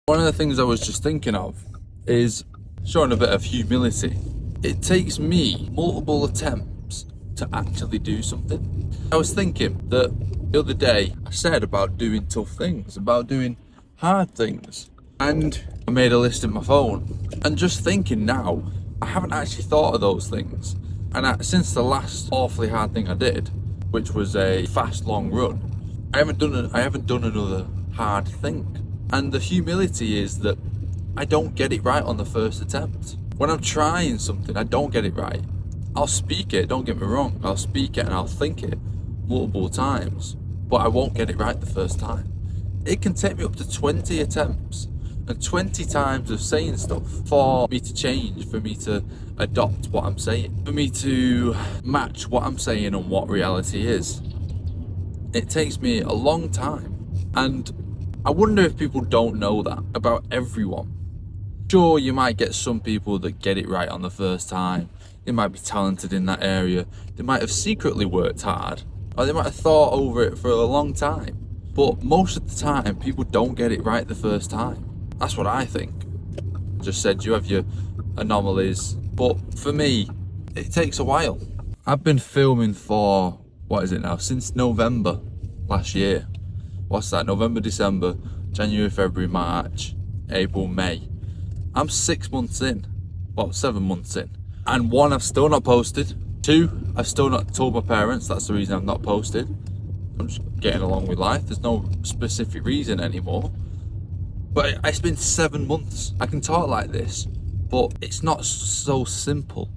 One of the things I was just thinking of is showing a bit of humility. It takes me multiple attempts to actually do something. I was thinking that the other day I said about doing tough things, about doing hard things, and I made a list in my phone. And just thinking now, I haven't actually thought of those things. And since the last awfully hard thing I did, which was a fast long run, I haven't done another hard thing. And the humility is that I don't get it right on the first attempt. When I'm trying something, I don't get it right. I'll speak it, don't get me wrong. I'll speak it and I'll think it multiple times, but I won't get it right the first time. It can take me up to 20 attempts and 20 times of saying stuff for me to change, for me to adopt what I'm saying, for me to match what I'm saying and what reality is. It takes me a long time, and I wonder if people don't know that about everyone. Sure, you might get some people that get it right on the first time. They might be talented in that area. They might have secretly worked hard, or they might have thought over it for a long time. But most of the time, people don't get it right the first time. That's what I think. Just said you have your anomalies, but for me, it takes a while. I've been filming for, what is it now, since November last year. What's that? November, December, January, February, March, April, May. I'm 6 months in. Well, 7 months in. And 1, I've still not posted. 2, I've still not told my parents. That's the reason I've not posted. I'm just getting along with life. There's no specific reason anymore. But it's been 7 months. I can talk like this, but it's not so simple.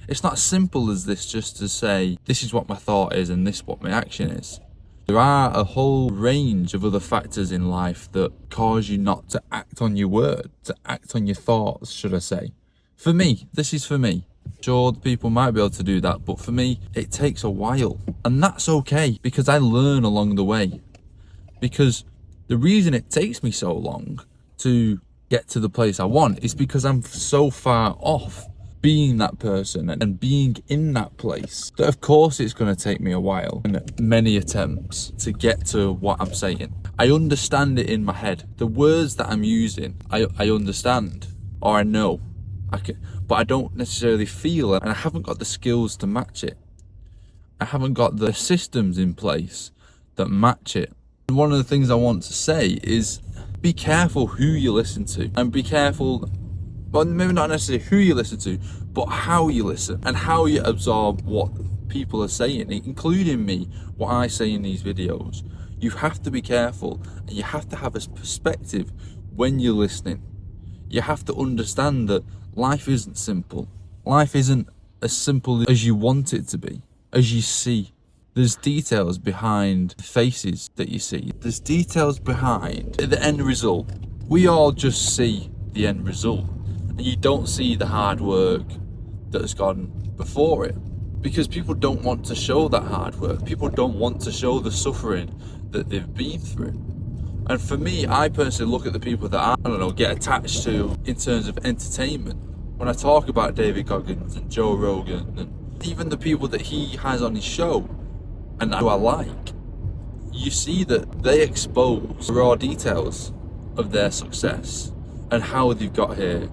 It's not as simple as this, just to say, this is what my thought is and this is what my action is. There are a whole range of other factors in life that cause you not to act on your word, to act on your thoughts, should I say. For me, this is for me. Sure, people might be able to do that, but for me, it takes a while. And that's okay, because I learn along the way. Because the reason it takes me so long to get to the place I want is because I'm so far off being that person and being in that place that of course it's going to take me a while and many attempts to get to what I'm saying. I understand it in my head. The words that I'm using, I understand, or I know. But I don't necessarily feel it, and I haven't got the skills to match it. I haven't got the systems in place that match it. And one of the things I want to say is be careful who you listen to, and be careful, well, maybe not necessarily who you listen to, but how you listen and how you absorb what people are saying, including me, what I say in these videos. You have to be careful, and you have to have a perspective when you're listening. You have to understand that life isn't simple. Life isn't as simple as you want it to be, as you see. There's details behind the faces that you see. There's details behind the end result. We all just see the end result, and you don't see the hard work that has gone before it, because people don't want to show that hard work. People don't want to show the suffering that they've been through. And for me, I personally look at the people that I don't know, get attached to in terms of entertainment. When I talk about David Goggins and Joe Rogan and even the people that he has on his show and who I like, you see that they expose raw details of their success and how they've got here.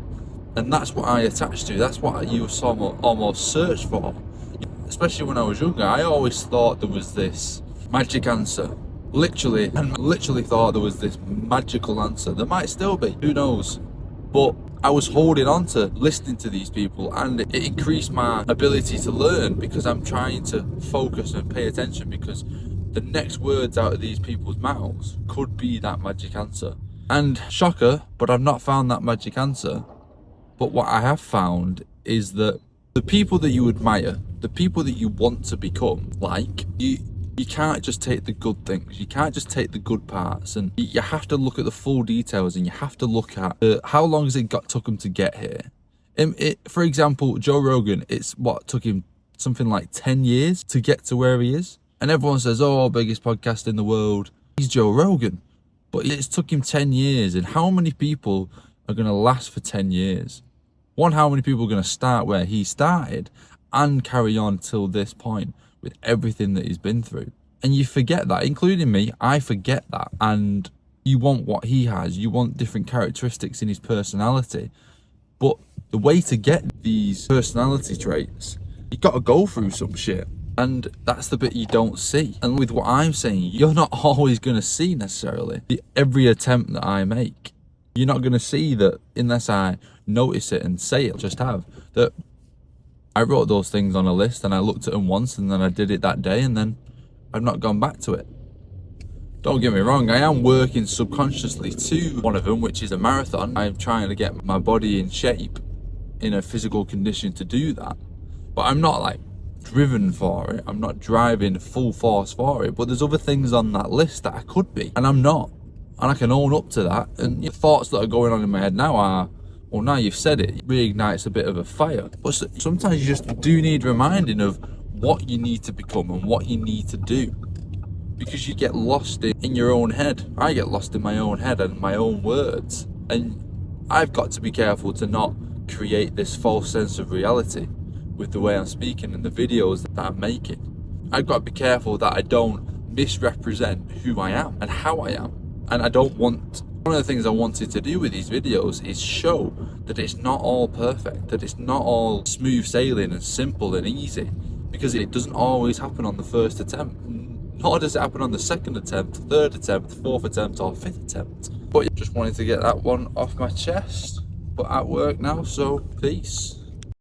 And that's what I attach to. That's what you almost search for. Especially when I was younger, I always thought there was this magic answer. Literally thought there was this magical answer. There might still be, who knows? But I was holding on to listening to these people, and it increased my ability to learn, because I'm trying to focus and pay attention, because the next words out of these people's mouths could be that magic answer. And shocker, but I've not found that magic answer. But what I have found is that the people that you admire, the people that you want to become like, you can't just take the good things. You can't just take the good parts, and you have to look at the full details, and you have to look at how long has it took him to get here. For example, Joe Rogan, it's what took him something like 10 years to get to where he is. And everyone says, oh, biggest podcast in the world. He's Joe Rogan. But it's took him 10 years. And how many people are going to last for 10 years? One, how many people are going to start where he started and carry on till this point with everything that he's been through? And you forget that, including me. I forget that. And You want what he has. You want different characteristics in his personality. But the way to get these personality traits, you got to go through some shit. And that's the bit you don't see. And with what I'm saying, you're not always going to see necessarily every attempt that I make. You're not going to see that unless I notice it and say it. Just have that. I wrote those things on a list and I looked at them once and then I did it that day and then I've not gone back to it. Don't get me wrong, I am working subconsciously to one of them, which is a marathon. I'm trying to get my body in shape, in a physical condition to do that. But I'm not like driven for it. I'm not driving full force for it. But there's other things on that list that I could be, and I'm not. And I can own up to that. And the thoughts that are going on in my head now are, well, now you've said it reignites a bit of a fire. But sometimes you just do need reminding of what you need to become and what you need to do. Because you get lost in your own head. I get lost in my own head and my own words. And I've got to be careful to not create this false sense of reality with the way I'm speaking and the videos that I'm making. I've got to be careful that I don't misrepresent who I am and how I am. And I don't want... One of the things I wanted to do with these videos is show that it's not all perfect, that it's not all smooth sailing and simple and easy. Because it doesn't always happen on the first attempt. Nor does it happen on the second attempt, third attempt, fourth attempt, or fifth attempt. But just wanted to get that one off my chest. But at work now, so peace.